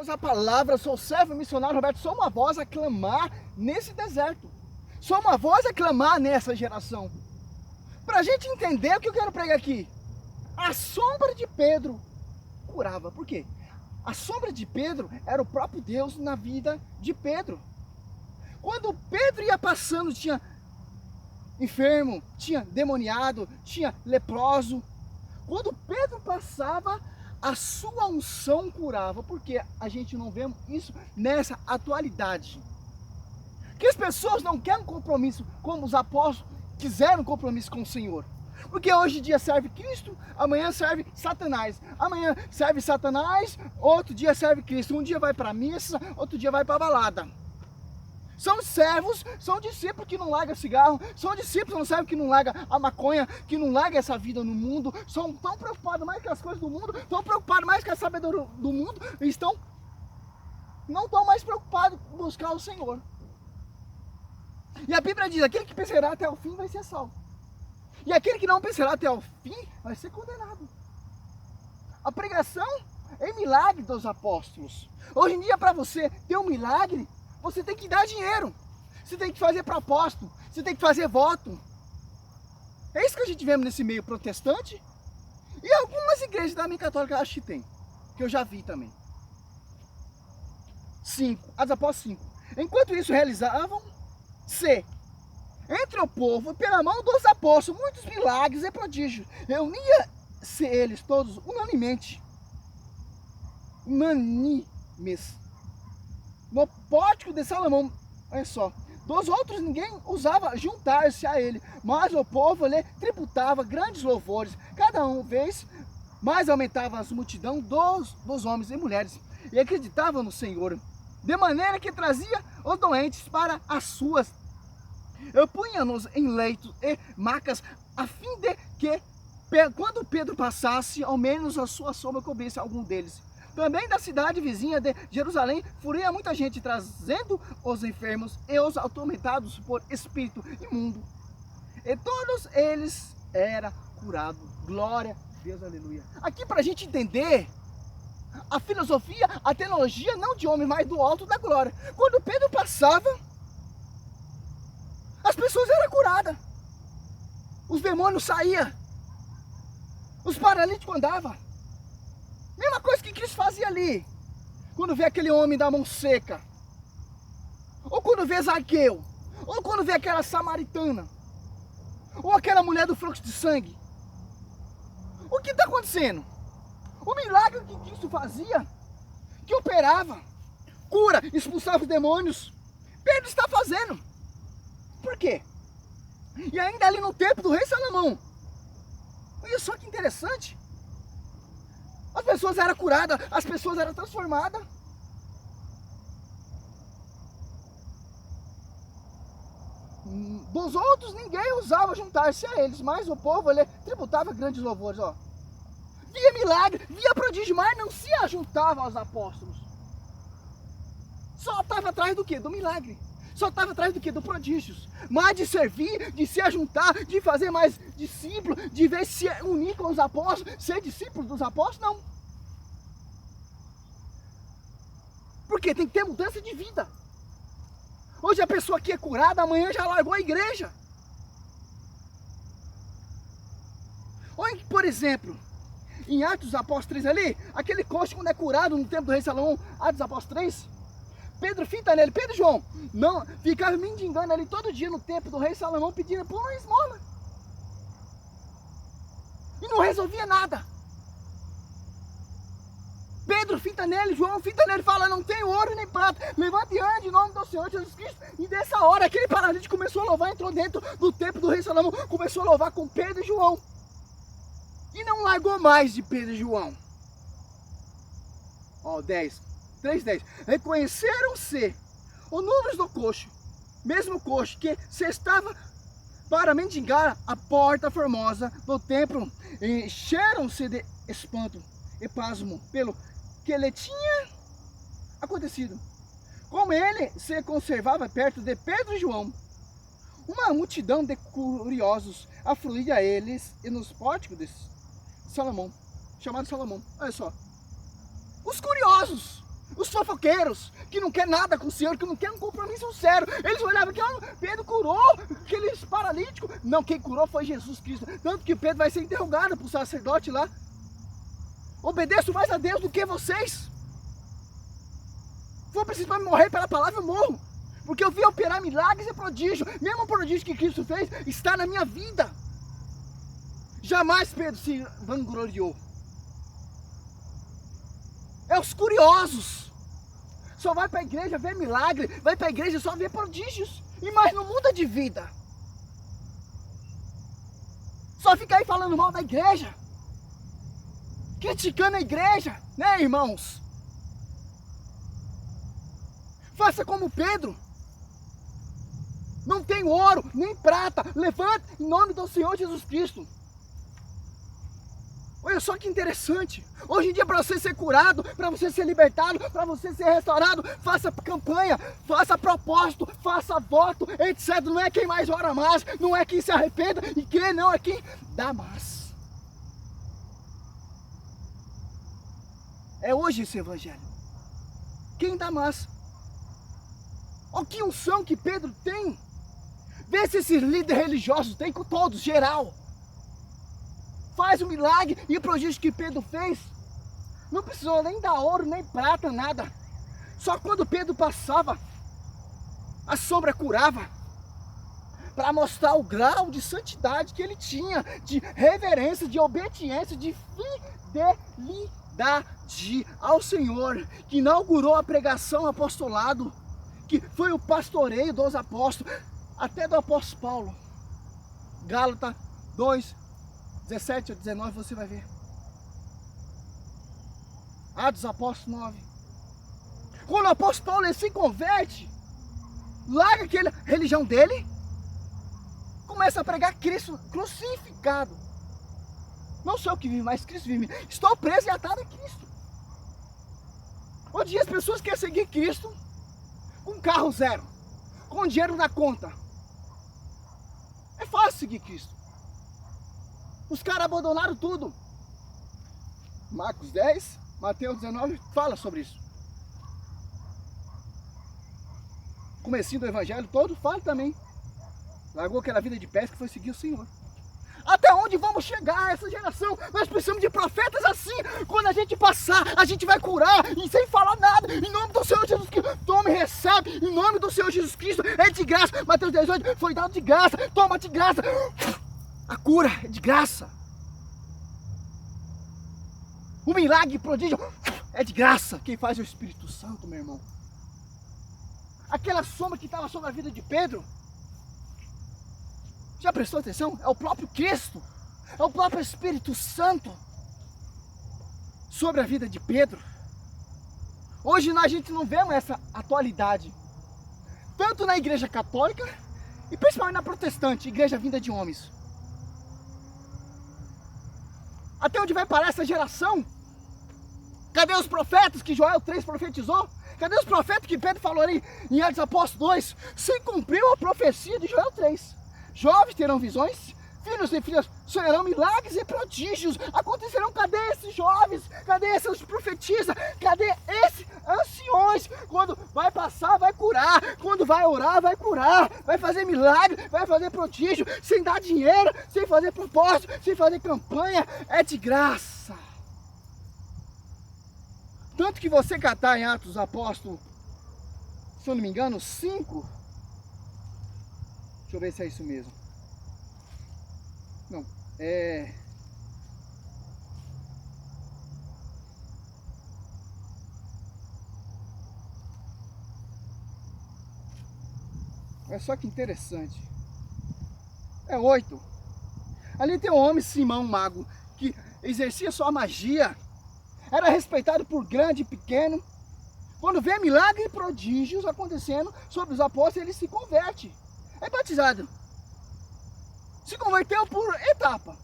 Deus a palavra, sou servo missionário Roberto, sou uma voz a clamar nesse deserto. Sou uma voz a clamar nessa geração. Para a gente entender o que eu quero pregar aqui. A sombra de Pedro curava. Por quê? A sombra de Pedro era o próprio Deus na vida de Pedro. Quando Pedro ia passando, tinha enfermo, tinha demoniado, tinha leproso. Quando Pedro passava, a sua unção curava. Porque a gente não vê isso nessa atualidade. Que as pessoas não querem compromisso como os apóstolos quiseram compromisso com o Senhor. Porque hoje em dia serve Cristo, amanhã serve Satanás. Amanhã serve Satanás, outro dia serve Cristo. Um dia vai para a missa, outro dia vai para a balada. São servos, são discípulos que não largam cigarro, são discípulos, não servem que não largam a maconha, que não largam essa vida no mundo, são tão preocupados mais com as coisas do mundo, tão preocupados mais com a sabedoria do mundo, e não estão mais preocupados em buscar o Senhor. E a Bíblia diz, aquele que perseverar até o fim vai ser salvo. E aquele que não perseverar até o fim vai ser condenado. A pregação é milagre dos apóstolos. Hoje em dia, para você ter um milagre, você tem que dar dinheiro. Você tem que fazer propósito. Você tem que fazer voto. É isso que a gente vê nesse meio protestante. E algumas igrejas da minha católica acho que tem. Que eu já vi também. 5. Atos Apóstolos 5. Enquanto isso realizavam, entre o povo, pela mão dos apóstolos, muitos milagres e prodígios. Reunia-se eles todos unanimes. No pórtico de Salomão, olha só, dos outros ninguém ousava juntar-se a ele, mas o povo lhe tributava grandes louvores, cada vez mais aumentava a multidão dos homens e mulheres, e acreditavam no Senhor, de maneira que trazia os doentes para as suas, eu punha-nos em leitos e macas, a fim de que, quando Pedro passasse, ao menos a sua sombra cobrisse algum deles. Também da cidade vizinha de Jerusalém, fluía muita gente, trazendo os enfermos e os atormentados por espírito imundo. E todos eles eram curados. Glória a Deus, aleluia. Aqui para a gente entender a filosofia, a teologia, não de homem, mas do alto da glória. Quando Pedro passava, as pessoas eram curadas. Os demônios saíam. Os paralíticos andavam. Mesma coisa que Cristo fazia ali. Quando vê aquele homem da mão seca. Ou quando vê Zaqueu. Ou quando vê aquela samaritana. Ou aquela mulher do fluxo de sangue. O que está acontecendo? O milagre que Cristo fazia, que operava, cura, expulsava os demônios, Pedro está fazendo. Por quê? E ainda ali no templo do rei Salomão. Olha só que interessante. As pessoas eram curadas, as pessoas eram transformadas. Dos outros ninguém ousava juntar-se a eles, mas o povo ele tributava grandes louvores. Ó. Via milagre, via prodígio, mas não se ajuntava aos apóstolos. Só estava atrás do quê? Do milagre. Só estava atrás do quê? Do prodígios. Mas de servir, de se ajuntar, de fazer mais discípulos, de ver se unir com os apóstolos, ser discípulo dos apóstolos, não. Porque tem que ter mudança de vida. Hoje a pessoa aqui é curada, amanhã já largou a igreja. Olha, por exemplo, em Atos dos Apóstolos 3 ali, aquele coxo quando é curado no tempo do rei Salomão, Atos dos Apóstolos 3, Pedro finta nele, Pedro e João, não, ficava mendigando ali todo dia no templo do rei Salomão, pedindo por uma esmola. E não resolvia nada. Pedro finta nele, João finta nele, fala, não tenho ouro nem prata, levanta e ande em nome do Senhor Jesus Cristo. E dessa hora, aquele paralítico começou a louvar, entrou dentro do templo do rei Salomão, começou a louvar com Pedro e João. E não largou mais de Pedro e João. Ó, 3:10. Reconheceram-se o número do coxo, mesmo coxo que se estava para mendigar a porta formosa do templo, encheram-se de espanto e pasmo pelo que lhe tinha acontecido. Como ele se conservava perto de Pedro e João, uma multidão de curiosos afluía a eles e nos pórticos de Salomão, chamado Salomão. Olha só, os curiosos, os fofoqueiros, que não quer nada com o Senhor, que não quer um compromisso sério. Eles olhavam que Pedro curou aqueles paralíticos. Não, quem curou foi Jesus Cristo. Tanto que Pedro vai ser interrogado por sacerdote lá. Obedeço mais a Deus do que vocês. Se for preciso para morrer pela palavra, eu morro. Porque eu vi operar milagres e prodígio. Mesmo o prodígio que Cristo fez está na minha vida. Jamais Pedro se vangloriou. É os curiosos. Só vai para a igreja ver milagre. Vai para a igreja só ver prodígios. E mais não muda de vida. Só fica aí falando mal da igreja. Criticando a igreja. Né, irmãos? Faça como Pedro. Não tem ouro, nem prata. Levante em nome do Senhor Jesus Cristo. Olha só que interessante. Hoje em dia, para você ser curado, para você ser libertado, para você ser restaurado, faça campanha, faça propósito, faça voto, etc. Não é quem mais ora mais, não é quem se arrependa e crê, não, é quem dá mais. É hoje esse evangelho. Quem dá mais? Olha que unção que Pedro tem. Vê se esses líderes religiosos têm com todos, geral. Faz o milagre e o prodígio que Pedro fez. Não precisou nem dar ouro, nem prata, nada. Só quando Pedro passava, a sombra curava. Para mostrar o grau de santidade que ele tinha, de reverência, de obediência, de fidelidade ao Senhor, que inaugurou a pregação, apostolado, que foi o pastoreio dos apóstolos, até do apóstolo Paulo. Gálatas 2, 17 a 19 você vai ver. Atos Apóstolos 9. Quando o apóstolo Paulo ele se converte, larga aquela religião dele, começa a pregar Cristo crucificado. Não sou eu que vivo, mas Cristo vive. Estou preso e atado a Cristo. Hoje as pessoas querem seguir Cristo com carro zero, com dinheiro na conta. É fácil seguir Cristo. Os caras abandonaram tudo. Marcos 10, Mateus 19 fala sobre isso. Comecinho do evangelho todo fala também. Largou aquela vida de pesca e foi seguir o Senhor. Até onde vamos chegar essa geração? Nós precisamos de profetas assim. Quando a gente passar, a gente vai curar e sem falar nada. Em nome do Senhor Jesus Cristo. Tome e recebe. Em nome do Senhor Jesus Cristo. É de graça. Mateus 18 foi dado de graça. Toma de graça. A cura é de graça. O milagre, prodígio é de graça. Quem faz é o Espírito Santo, meu irmão. Aquela sombra que estava sobre a vida de Pedro, já prestou atenção? É o próprio Cristo. É o próprio Espírito Santo sobre a vida de Pedro. Hoje a gente não vê essa atualidade. Tanto na igreja católica e principalmente na protestante, igreja vinda de homens. Até onde vai parar essa geração? Cadê os profetas que Joel 3 profetizou? Cadê os profetas que Pedro falou ali em Atos Apóstolos 2? Se cumpriu a profecia de Joel 3. Jovens terão visões, filhos e filhas sonharão milagres e prodígios. Acontecerão. Cadê esses jovens? Cadê esses profetistas? Cadê esses anciões? Quando vai passar, vai curar. Quando vai orar, vai curar. Vai fazer milagre, vai fazer prodígio. Sem dar dinheiro, sem fazer propósito, sem fazer campanha. É de graça. Tanto que você catar em Atos Apóstolos, se eu não me engano, 5. Deixa eu ver se é isso mesmo. Não, é... Olha só que interessante. É 8. Ali tem um homem, Simão, mago, que exercia sua magia. Era respeitado por grande e pequeno. Quando vê milagres e prodígios acontecendo sobre os apóstolos, ele se converte. É batizado. Se converteu por etapa.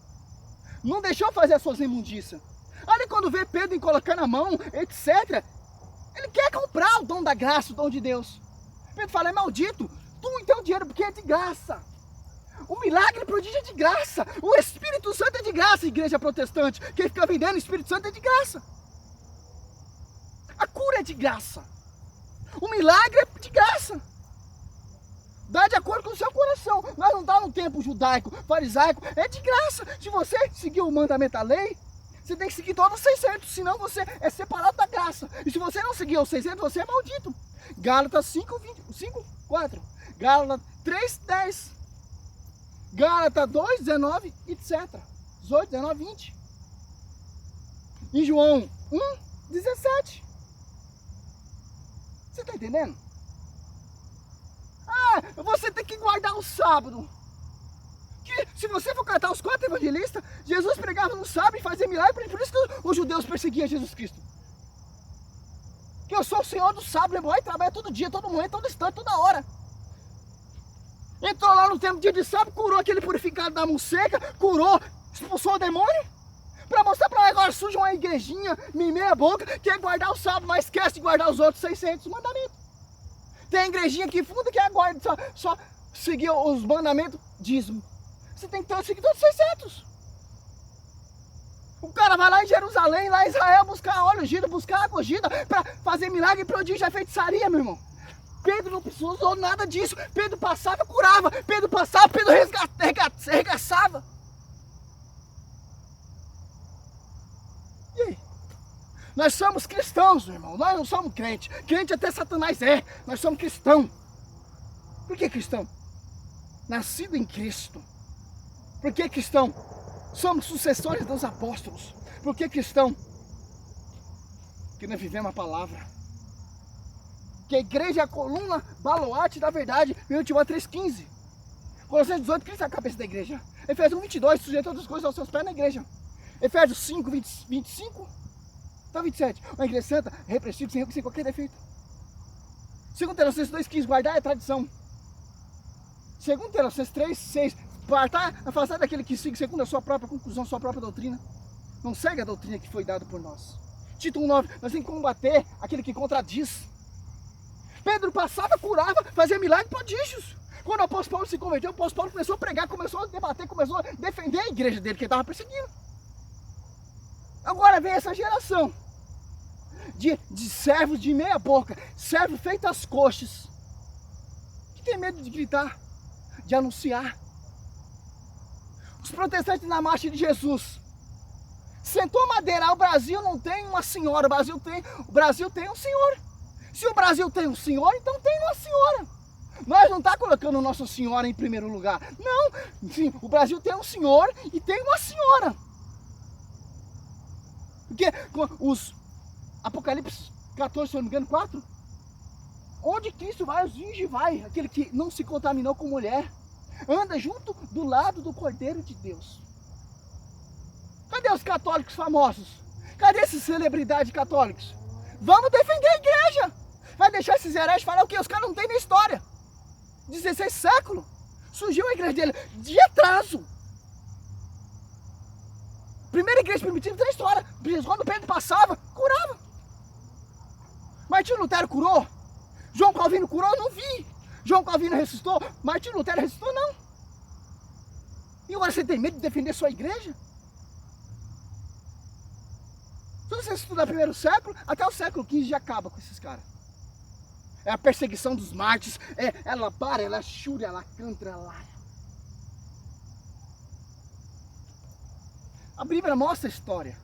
Não deixou fazer as suas imundícias. Ali quando vê Pedro em colocar na mão, etc. Ele quer comprar o dom da graça, o dom de Deus. Pedro fala, é maldito. Tu então dinheiro porque é de graça. O milagre, o prodígio é de graça. O Espírito Santo é de graça, igreja protestante. Quem fica vendendo o Espírito Santo é de graça. A cura é de graça. O milagre é de graça. Dá de acordo com o seu coração. Nós não estamos no tempo judaico, farisaico. É de graça. Se você seguir o mandamento da lei, você tem que seguir todos os 600. Senão você é separado da graça. E se você não seguir os 600, você é maldito. Gálatas 5:4. Gálatas 3:10. Gálatas 2:19, etc. 18, 19, 20. Em João 1:17. Você está entendendo? Você tem que guardar o sábado. Que, se você for catar os 4 evangelistas, Jesus pregava no sábado e fazia milagre. Por isso que os judeus perseguiam Jesus Cristo. Que eu sou o Senhor do sábado, meu irmão, e trabalha todo dia, todo momento, todo instante, toda hora. Entrou lá no templo dia de sábado, curou aquele purificado da mão seca, curou, expulsou o demônio. Para mostrar para nós agora suja uma igrejinha, meia boca, quer guardar o sábado, mas esquece de guardar os outros 600 mandamentos. Tem igrejinha aqui funda que aguarda só seguir os mandamentos, dízimo. Você tem que seguir todos os 600. O cara vai lá em Jerusalém, lá em Israel, buscar óleo ungido, buscar água ungida, para fazer milagre, prodígio e feitiçaria, meu irmão. Pedro não precisou nada disso. Pedro passava, curava. Pedro passava, Pedro arregaçava. E aí? Nós somos cristãos, meu irmão. Nós não somos crentes. Crente até Satanás é. Nós somos cristãos. Por que cristão? Nascido em Cristo. Por que cristão? Somos sucessores dos apóstolos. Por que cristão? Porque nós vivemos a palavra. Que a igreja é a coluna baluarte da verdade. 1 Timóteo 3,15. Colossenses 18, Cristo é a cabeça da igreja. Efésios 1:22, sujeita todas as coisas aos seus pés na igreja. Efésios 5:25 até 27. Uma igreja santa, repreensível, sem qualquer defeito. 2 Tessalonicenses 2,15, guardar é tradição. 2 Tessalonicenses 3,6, afastar daquele que siga segundo a sua própria conclusão, sua própria doutrina. Não segue a doutrina que foi dada por nós. Tito 1,9, nós temos que combater aquele que contradiz. Pedro passava, curava, fazia milagres, prodígios. Quando o apóstolo Paulo se converteu, o apóstolo Paulo começou a pregar, começou a debater, começou a defender a igreja dele, que ele estava perseguindo. Agora vem essa geração de servos de meia boca, servos feitos às coxas, que tem medo de gritar, de anunciar. Os protestantes na marcha de Jesus. Sentou a madeira, o Brasil não tem uma senhora, o Brasil tem um senhor. Se o Brasil tem um senhor, então tem uma senhora. Nós não estamos colocando Nossa Senhora em primeiro lugar. Não, sim, o Brasil tem um senhor e tem uma senhora. Porque os Apocalipse 14, se não me engano, 4, onde Cristo vai, os virgens vai, aquele que não se contaminou com mulher, anda junto do lado do Cordeiro de Deus. Cadê os católicos famosos? Cadê essas celebridades católicas? Vamos defender a igreja. Vai deixar esses hereges falar o quê? Os caras não têm nem história. 16 séculos. Surgiu a igreja dele de atraso. Primeira igreja primitiva tem história. Quando Pedro passava, curava. Martinho Lutero curou? João Calvino curou? Não vi. João Calvino ressuscitou? Martinho Lutero ressuscitou? Não. E agora você tem medo de defender sua igreja? Se você estudar primeiro século, até o século XV já acaba com esses caras. É a perseguição dos mártires, ela para, ela chura, ela canta, ela lara. A Bíblia mostra a história,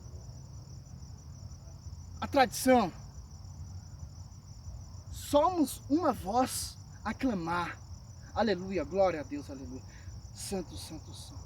a tradição. Somos uma voz a clamar. Aleluia, glória a Deus, aleluia. Santo, santo, santo.